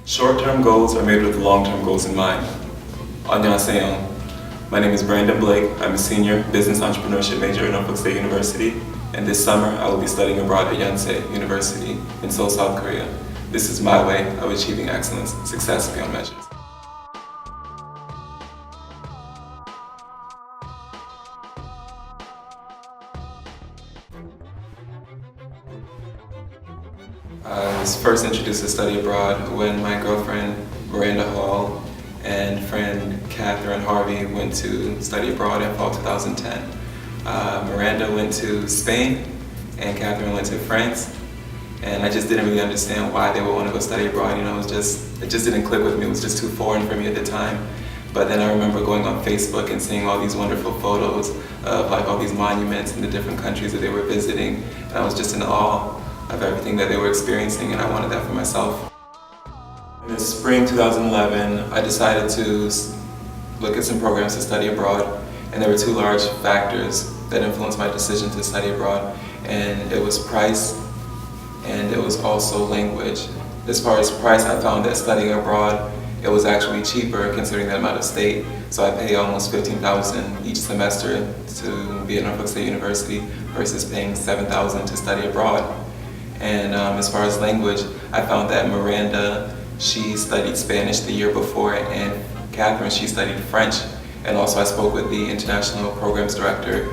Short-term goals are made with long-term goals in mind. Annyeonghaseyo. My name is Brandon Blake. I'm a senior business entrepreneurship major at Norfolk State University, and this summer I will be studying abroad at Yonsei University in Seoul, South Korea. This is my way of achieving excellence, success beyond measures. I was first introduced to study abroad when my girlfriend Miranda Hall and friend Catherine Harvey went to study abroad in fall 2010. Miranda went to Spain and Catherine went to France, and I just didn't really understand why they would want to go study abroad. You know, it just didn't click with me. It was just too foreign for me at the time. But then I remember going on Facebook and seeing all these wonderful photos of like all these monuments in the different countries that they were visiting, and I was just in awe of everything that they were experiencing, and I wanted that for myself. In the spring 2011, I decided to look at some programs to study abroad, and there were two large factors that influenced my decision to study abroad, and it was price and it was also language. As far as price, I found that studying abroad, it was actually cheaper considering that I'm out of state. So I pay almost $15,000 each semester to be at Norfolk State University versus paying $7,000 to study abroad. And as far as language, I found that Miranda, she studied Spanish the year before, and Catherine, she studied French. And also I spoke with the International Programs Director,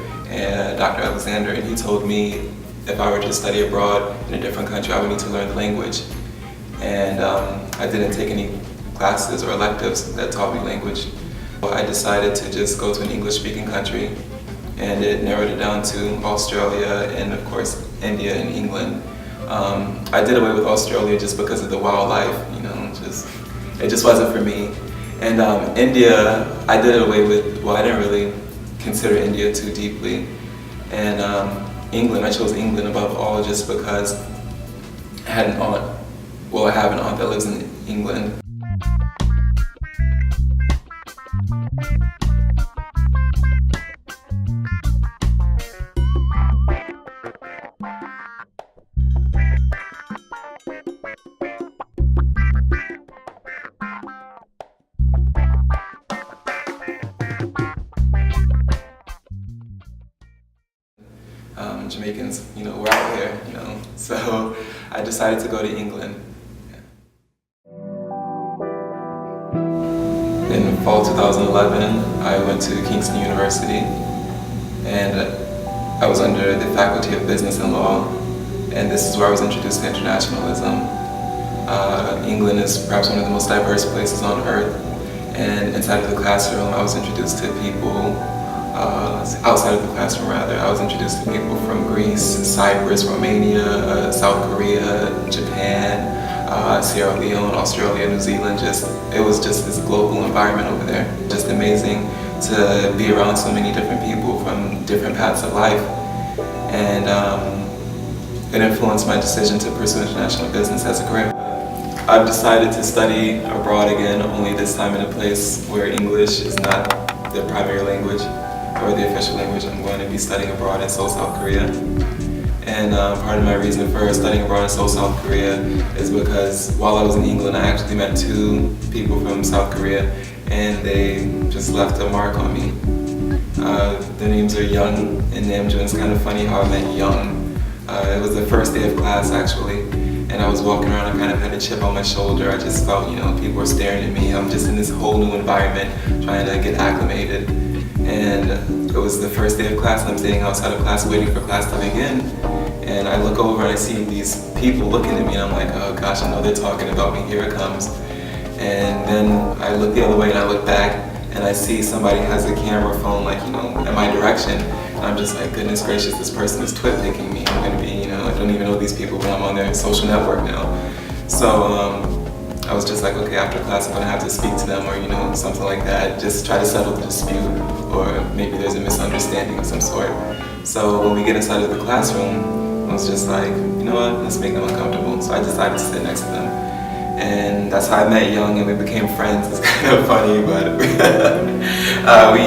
Dr. Alexander, and he told me if I were to study abroad in a different country, I would need to learn the language. And I didn't take any classes or electives that taught me language. I decided to just go to an English-speaking country, and it narrowed it down to Australia and of course India and England. I did away with Australia just because of the wildlife, you know, it just wasn't for me. And India, I did it away with, well, I didn't really consider India too deeply. And England, I chose England above all just because I had an aunt, well, I have an aunt that lives in England. Jamaicans, you know, were out there, you know, so I decided to go to England. In fall 2011, I went to Kingston University, and I was under the Faculty of Business and Law, and this is where I was introduced to internationalism. England is perhaps one of the most diverse places on earth, and inside of the classroom I was introduced to people outside of the classroom rather, I was introduced to people from Greece, Cyprus, Romania, South Korea, Japan, Sierra Leone, Australia, New Zealand. It was just this global environment over there. Just amazing to be around so many different people from different paths of life. And it influenced my decision to pursue international business as a career. I've decided to study abroad again, only this time in a place where English is not the primary language or the official language. I'm going to be studying abroad in Seoul, South Korea. And part of my reason for studying abroad in Seoul, South Korea is because while I was in England, I actually met two people from South Korea, and they just left a mark on me. Their names are Young and Namjoon. It's kind of funny how I met Young. It was the first day of class actually, and I was walking around, I kind of had a chip on my shoulder. I just felt, you know, people were staring at me. I'm just in this whole new environment, trying to get acclimated. And it was the first day of class, and I'm standing outside of class waiting for class to begin. And I look over and I see these people looking at me, and I'm like, oh gosh, I know they're talking about me, here it comes. And then I look the other way and I look back, and I see somebody has a camera phone, like, you know, in my direction. And I'm just like, goodness gracious, this person is twit-picking me. I'm gonna be, you know, I don't even know these people, but I'm on their social network now. So I was just like, okay, after class I'm gonna have to speak to them, or, you know, something like that. Just try to settle the dispute, or maybe there's a misunderstanding of some sort. So when we get inside of the classroom, I was just like, you know what, let's make them uncomfortable. So I decided to sit next to them. And that's how I met Young, and we became friends. It's kind of funny, but we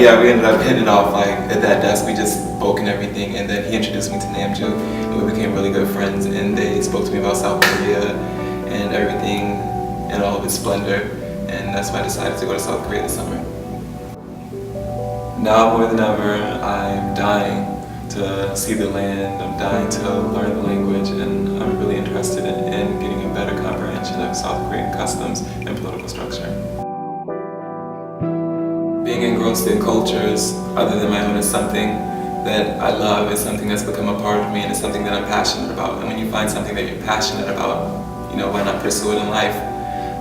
ended up hitting it off. Like at that desk, we just spoke and everything, and then he introduced me to Namjoon, and we became really good friends. And they spoke to me about South Korea and everything. in all of its splendor, and that's why I decided to go to South Korea this summer. Now more than ever, I'm dying to see the land, I'm dying to learn the language, and I'm really interested in getting a better comprehension of South Korean customs and political structure. Being engrossed in cultures other than my own is something that I love, it's something that's become a part of me, and it's something that I'm passionate about. And when you find something that you're passionate about, why not pursue it in life?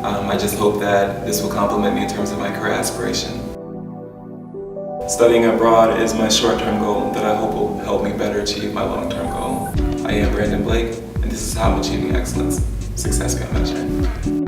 I just hope that this will complement me in terms of my career aspiration. Studying abroad is my short-term goal that I hope will help me better achieve my long-term goal. I am Brandon Blake, and this is how I'm achieving excellence. Success beyond measure.